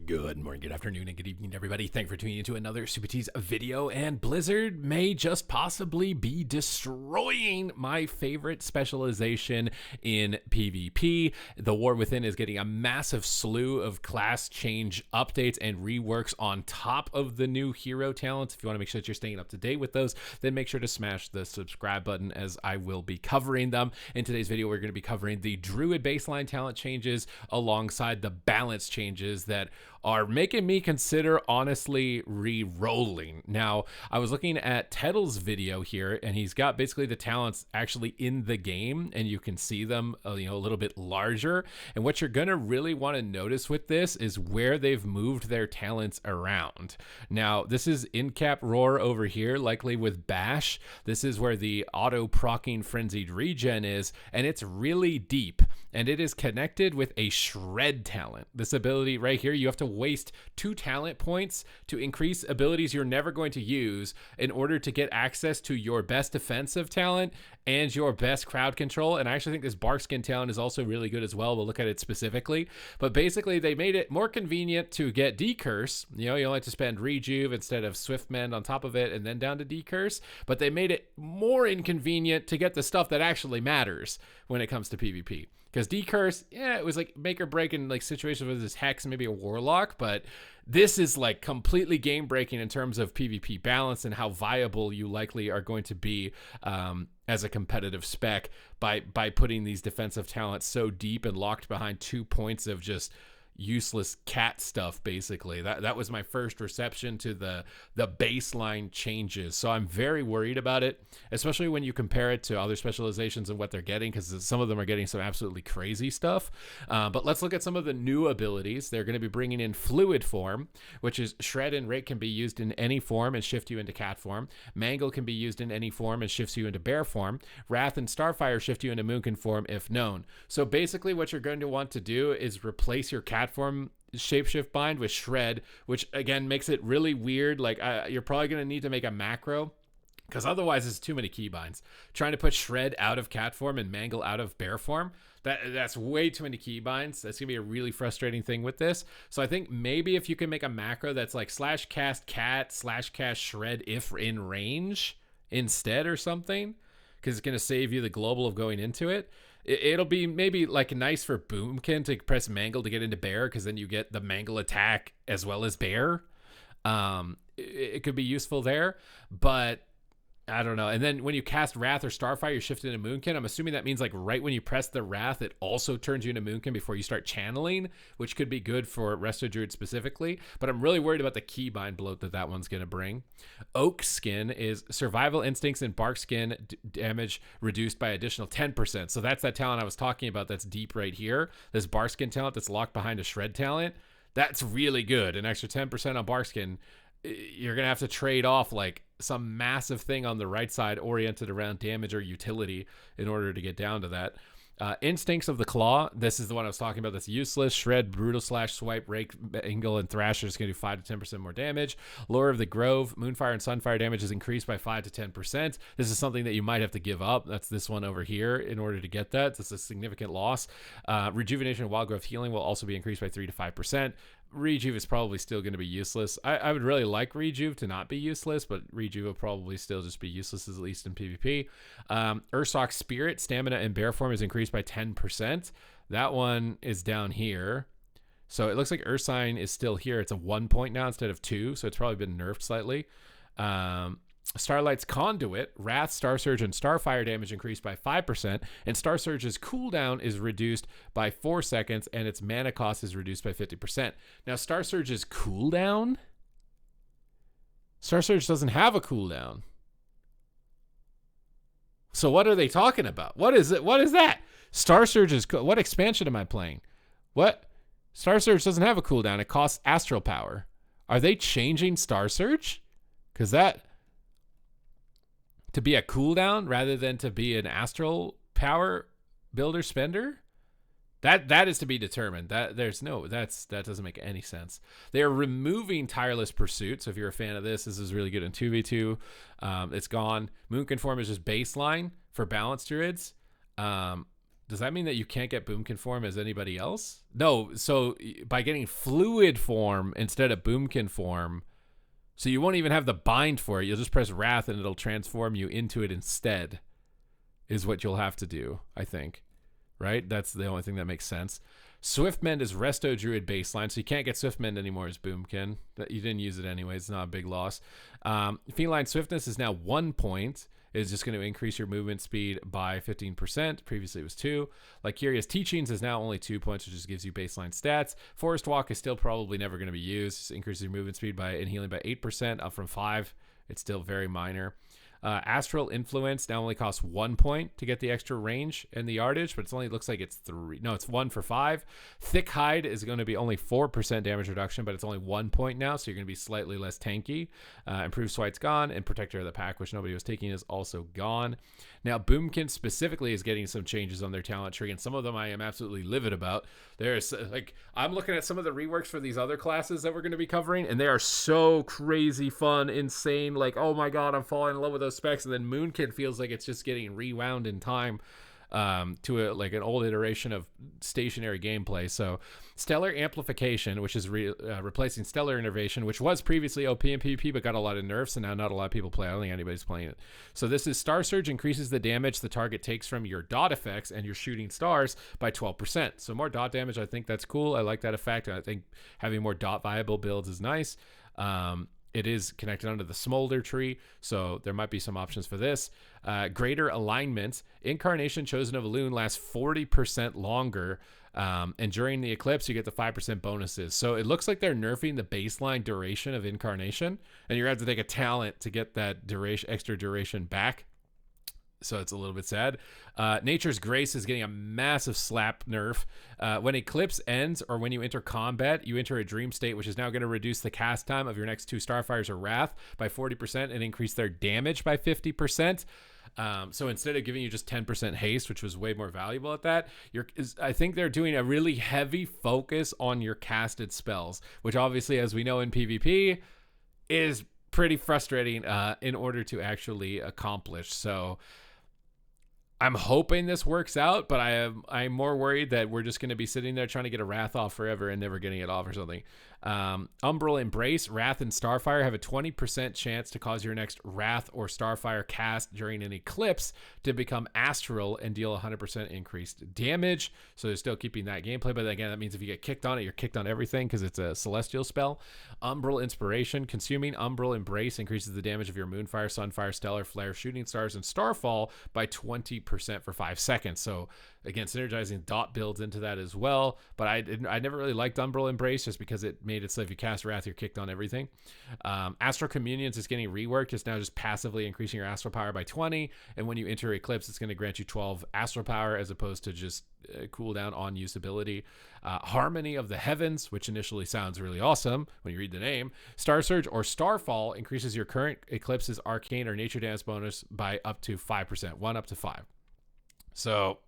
Good morning, good afternoon, and good evening, everybody. Thank you for tuning into another Super Tees video. And Blizzard may just possibly be destroying my favorite specialization in PvP. The War Within is getting a massive slew of class change updates and reworks on top of the new hero talents. If you want to make sure that you're staying up to date with those, then make sure to smash the subscribe button, as I will be covering them. In today's video, we're going to be covering the Druid baseline talent changes alongside the balance changes that are making me consider honestly re-rolling. Now, I was looking at Tettle's video here, and he's got basically the talents actually in the game, and you can see them a little bit larger. And what you're gonna really want to notice with this is where they've moved their talents around. Now, this is in-cap roar over here, likely with bash. This is where the auto-procking frenzied regen is, and it's really deep, and it is connected with a shred talent. This ability right here, you have to waste 2 talent points to increase abilities you're never going to use in order to get access to your best defensive talent and your best crowd control. And I actually think this Barkskin talent is also really good as well. We'll look at it specifically, but basically they made it more convenient to get decurse. You only have to spend rejuve instead of swift mend on top of it and then down to decurse, but they made it more inconvenient to get the stuff that actually matters when it comes to PvP. Because decurse, yeah, it was like make or break in like situations with this hex and maybe a warlock, but this is like completely game breaking in terms of PvP balance and how viable you likely are going to be as a competitive spec by putting these defensive talents so deep and locked behind 2 points of just useless cat stuff. Basically that was my first reception to the baseline changes, so I'm very worried about it, especially when you compare it to other specializations and what they're getting, because some of them are getting some absolutely crazy stuff. But let's look at some of the new abilities. They're going to be bringing in fluid form, which is shred and rake can be used in any form and shift you into cat form. Mangle can be used in any form and shifts you into bear form. Wrath and starfire shift you into moonkin form if known. So basically what you're going to want to do is replace your cat form shapeshift bind with shred, which again makes it really weird. Like you're probably going to need to make a macro, because otherwise it's too many keybinds. Trying to put shred out of cat form and mangle out of bear form, that's way too many keybinds. That's gonna be a really frustrating thing with this. So I think maybe if you can make a macro that's like /cast cat /cast shred if in range instead or something, because it's gonna save you the global of going into it. It'll be maybe like nice for Moonkin to press mangle to get into bear, because then you get the mangle attack as well as bear. It could be useful there, but I don't know. And then when you cast Wrath or Starfire, you're shifted into Moonkin. I'm assuming that means like right when you press the Wrath, it also turns you into Moonkin before you start channeling, which could be good for Resto Druid specifically. But I'm really worried about the keybind bloat that one's going to bring. Oak Skin is survival instincts and bark skin damage reduced by additional 10%. So that's that talent I was talking about that's deep right here. This bark skin talent that's locked behind a shred talent. That's really good. An extra 10% on bark skin. You're going to have to trade off like some massive thing on the right side oriented around damage or utility in order to get down to that. Instincts of the Claw. This is the one I was talking about that's useless. Shred, Brutal Slash, Swipe, Rake, Angle, and Thrasher is going to do 5 to 10% more damage. Lure of the Grove. Moonfire and Sunfire damage is increased by 5 to 10%. This is something that you might have to give up. That's this one over here in order to get that. That's a significant loss. Rejuvenation and Wild Growth Healing will also be increased by 3 to 5%. Rejuve is probably still going to be useless. I would really like Rejuve to not be useless, but Rejuve will probably still just be useless, at least in PvP. Ursock's Spirit, Stamina, and Bear Form is increased by 10%. That one is down here. So it looks like Ursine is still here. It's a 1 point now instead of 2, so it's probably been nerfed slightly. Starlight's Conduit, Wrath, Star Surge, and Starfire damage increased by 5%, and Star Surge's cooldown is reduced by 4 seconds, and its mana cost is reduced by 50%. Now, Star Surge's cooldown? Star Surge doesn't have a cooldown. So what are they talking about? What is it? What is that? Star Surge's what expansion am I playing? What? Star Surge doesn't have a cooldown. It costs Astral Power. Are they changing Star Surge? Because that... to be a cooldown rather than to be an astral power builder spender, that is to be determined. That doesn't make any sense. They are removing Tireless Pursuit. So if you're a fan of this is really good in 2v2. It's gone. Moonkin form is just baseline for balanced druids. Does that mean that you can't get Boomkin form as anybody else? No. So by getting fluid form instead of Boomkin form, so you won't even have the bind for it. You'll just press Wrath and it'll transform you into it instead, is what you'll have to do, I think. Right? That's the only thing that makes sense. Swiftmend is Resto Druid baseline, so you can't get Swiftmend anymore as Boomkin. You didn't use it anyway. It's not a big loss. Feline Swiftness is now 1 point. It's just going to increase your movement speed by 15%. Previously it was 2. Lycuria's Teachings is now only 2 points, which just gives you baseline stats. Forest Walk is still probably never going to be used. Just increases your movement speed and healing by 8%, up from 5. It's still very minor. Astral Influence now only costs 1 point to get the extra range and the yardage, but it only looks like it's 3. No, it's 1 for 5. Thick Hide is going to be only 4% damage reduction, but it's only 1 point now, so you're going to be slightly less tanky. Improved Swite's gone, and Protector of the Pack, which nobody was taking, is also gone. Now, Boomkin specifically is getting some changes on their talent tree, and some of them I am absolutely livid about. There's I'm looking at some of the reworks for these other classes that we're going to be covering, and they are so crazy fun, insane. Like, oh my god, I'm falling in love with those specs. And then Moonkin feels like it's just getting rewound in time to an old iteration of stationary gameplay. So Stellar Amplification, which is replacing Stellar Innervation, which was previously OP in PvP but got a lot of nerfs, and now not a lot of people play. I don't think anybody's playing it. So this is Star Surge, increases the damage the target takes from your dot effects and your shooting stars by 12%. So more dot damage. I think that's cool. I like that effect. I think having more dot viable builds is nice. It is connected onto the Smolder tree, so there might be some options for this. Greater Alignment. Incarnation Chosen of a Loon lasts 40% longer, and during the Eclipse, you get the 5% bonuses. So it looks like they're nerfing the baseline duration of Incarnation, and you're going to have to take a talent to get that extra duration back. So it's a little bit sad. Nature's Grace is getting a massive slap nerf. When Eclipse ends or when you enter combat, you enter a dream state, which is now going to reduce the cast time of your next 2 Starfires or Wrath by 40% and increase their damage by 50%. So instead of giving you just 10% haste, which was way more valuable at that, I think they're doing a really heavy focus on your casted spells, which obviously, as we know in PvP, is pretty frustrating in order to actually accomplish. So I'm hoping this works out, but I'm more worried that we're just going to be sitting there trying to get a Wrath off forever and never getting it off or something. Umbral Embrace, Wrath, and Starfire have a 20% chance to cause your next Wrath or Starfire cast during an Eclipse to become astral and deal 100% increased damage. So they're still keeping that gameplay, but again, that means if you get kicked on it, you're kicked on everything because it's a celestial spell. Umbral Inspiration, consuming Umbral Embrace increases the damage of your Moonfire, Sunfire, Stellar Flare, Shooting Stars, and Starfall by 20% for 5 seconds. So again, synergizing dot builds into that as well, but I never really liked Umbral Embrace just because it made it so if you cast Wrath, you're kicked on everything. Astral Communions is getting reworked. It's now just passively increasing your astral power by 20, and when you enter Eclipse, it's going to grant you 12 astral power as opposed to just cooldown on usability. Harmony of the Heavens, which initially sounds really awesome when you read the name. Star Surge or Starfall increases your current Eclipse's arcane or nature dance bonus by up to 5%, 1 up to 5. So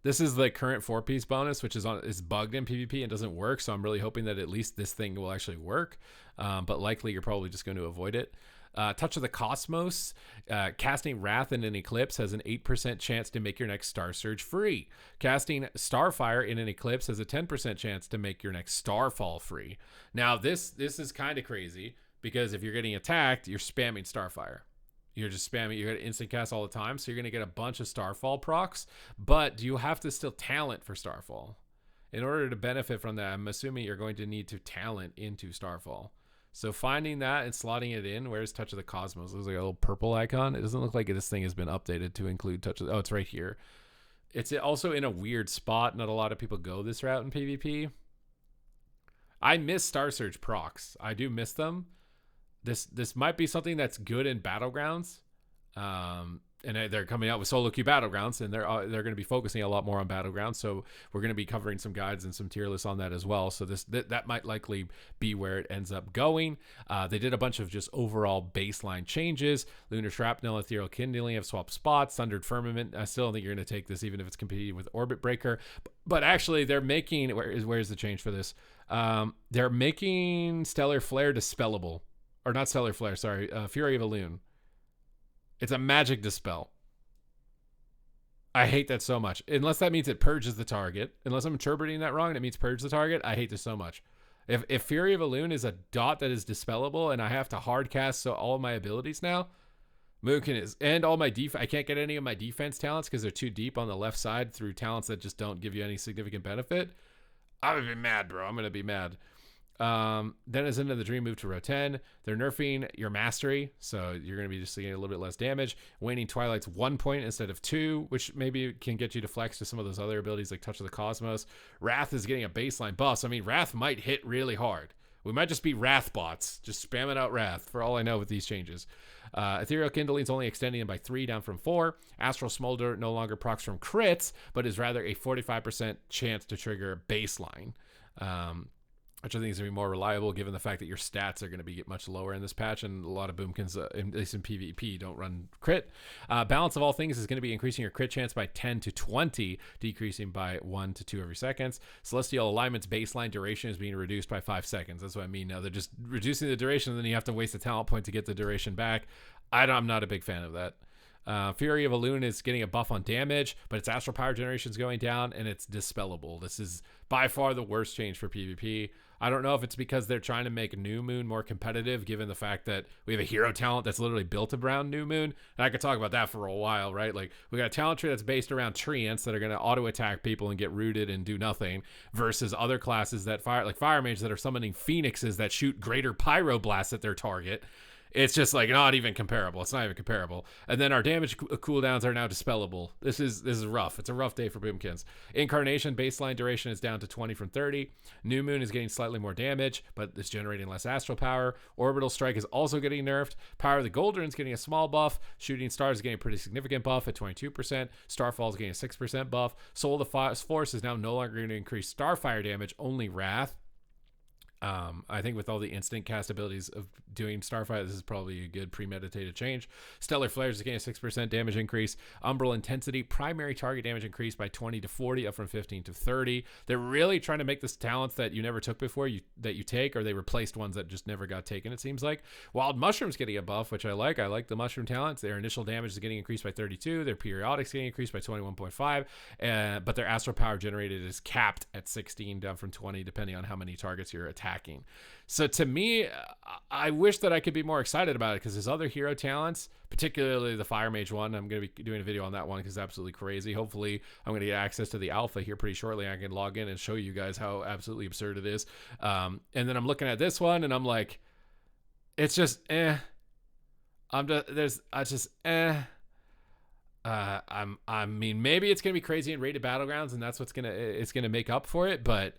this is the current 4-piece bonus, which is bugged in PvP and doesn't work. So I'm really hoping that at least this thing will actually work. But likely you're probably just going to avoid it. Touch of the Cosmos, casting Wrath in an Eclipse has an 8% chance to make your next Star Surge free. Casting Starfire in an Eclipse has a 10% chance to make your next Starfall free. Now this is kind of crazy because if you're getting attacked, you're spamming Starfire. You're just spamming. You're going to instant cast all the time, so you're going to get a bunch of Starfall procs, but do you have to still talent for Starfall? In order to benefit from that, I'm assuming you're going to need to talent into Starfall. So finding that and slotting it in, where's Touch of the Cosmos? There's like a little purple icon. It doesn't look like this thing has been updated to include Touch of the... Oh, it's right here. It's also in a weird spot. Not a lot of people go this route in PvP. I miss Star Surge procs. I do miss them. This might be something that's good in Battlegrounds, and they're coming out with solo queue Battlegrounds, and they're going to be focusing a lot more on Battlegrounds. So we're going to be covering some guides and some tier lists on that as well. So that might likely be where it ends up going. They did a bunch of just overall baseline changes. Lunar Shrapnel, Ethereal Kindling have swapped spots. Sundered Firmament. I still don't think you're going to take this, even if it's competing with Orbit Breaker. But actually, they're making where's the change for this? They're making Stellar Flare dispellable. Or not Stellar Flare, sorry. Fury of a Loon. It's a magic dispel. I hate that so much. Unless that means it purges the target. Unless I'm interpreting that wrong and it means purge the target, I hate this so much. If Fury of Elune is a dot that is dispellable and I have to hard cast so all of my abilities now, Moonkin is, and all my I can't get any of my defense talents because they're too deep on the left side through talents that just don't give you any significant benefit. I'm gonna be mad, bro. I'm gonna be mad. Then as into the dream move to row 10, they're nerfing your mastery, so you're going to be just seeing a little bit less damage. Waning Twilight's 1 point instead of 2, which maybe can get you to flex to some of those other abilities like Touch of the Cosmos. Wrath is getting a baseline buff, so I mean, Wrath might hit really hard. We might just be Wrath bots, just spamming out Wrath for all I know with these changes. Ethereal Kindling's only extending by 3 down from 4. Astral Smolder no longer procs from crits, but is rather a 45% chance to trigger baseline. Which I think is going to be more reliable given the fact that your stats are going to be much lower in this patch, and a lot of Boomkins, at least in PvP, don't run crit. Balance of all things is going to be increasing your crit chance by 10 to 20, decreasing by 1 to 2 every seconds. Celestial Alignment's baseline duration is being reduced by 5 seconds. That's what I mean now. They're just reducing the duration, and then you have to waste a talent point to get the duration back. I'm not a big fan of that. Fury of Elune is getting a buff on damage, but its astral power generation is going down, and it's dispellable. This is by far the worst change for PvP. I don't know if it's because they're trying to make New Moon more competitive, given the fact that we have a hero talent that's literally built around New Moon. And I could talk about that for a while, right? Like, we got a talent tree that's based around treants that are going to auto-attack people and get rooted and do nothing, versus other classes that like Fire Mage that are summoning Phoenixes that shoot greater Pyroblasts at their target. It's just like not even comparable. It's not even comparable. And then our damage cooldowns are now dispellable. This is rough. It's a rough day for Boomkins. Incarnation baseline duration is down to 20 from 30. New Moon is getting slightly more damage, but it's generating less astral power. Orbital Strike is also getting nerfed. Power of the Goldrun is getting a small buff. Shooting Stars is getting a pretty significant buff at 22%. Starfall is getting a 6% buff. Soul of the Force is now no longer going to increase Starfire damage, only Wrath. I think with all the instant cast abilities of doing Starfire, this is probably a good premeditated change. Stellar Flares is getting a 6% damage increase. Umbral Intensity, primary target damage increased by 20 to 40, up from 15 to 30. They're really trying to make this talents that you never took before that you take, or they replaced ones that just never got taken, it seems like. Wild Mushroom's getting a buff, which I like. I like the Mushroom talents. Their initial damage is getting increased by 32. Their periodics getting increased by 21.5. But their astral power generated is capped at 16, down from 20, depending on how many targets you're attacking. So to me, I wish that I could be more excited about it, because his other hero talents, particularly the Fire Mage one, I'm going to be doing a video on that one because it's absolutely crazy. Hopefully I'm going to get access to the alpha here pretty shortly. I can log in and show you guys how absolutely absurd it is. And then I'm looking at this one and I'm like, it's just I mean, maybe it's gonna be crazy in rated battlegrounds, and that's what's gonna make up for it. But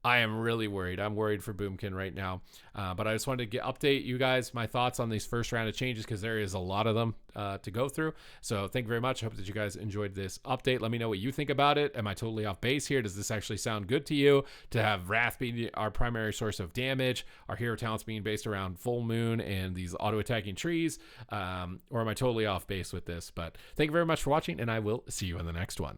I am really worried. I'm worried for Boomkin right now. But I just wanted to update you guys my thoughts on these first round of changes, because there is a lot of them to go through. So thank you very much. I hope that you guys enjoyed this update. Let me know what you think about it. Am I totally off base here? Does this actually sound good to you, to have Wrath being our primary source of damage, our hero talents being based around Full Moon and these auto-attacking trees? Or am I totally off base with this? But thank you very much for watching, and I will see you in the next one.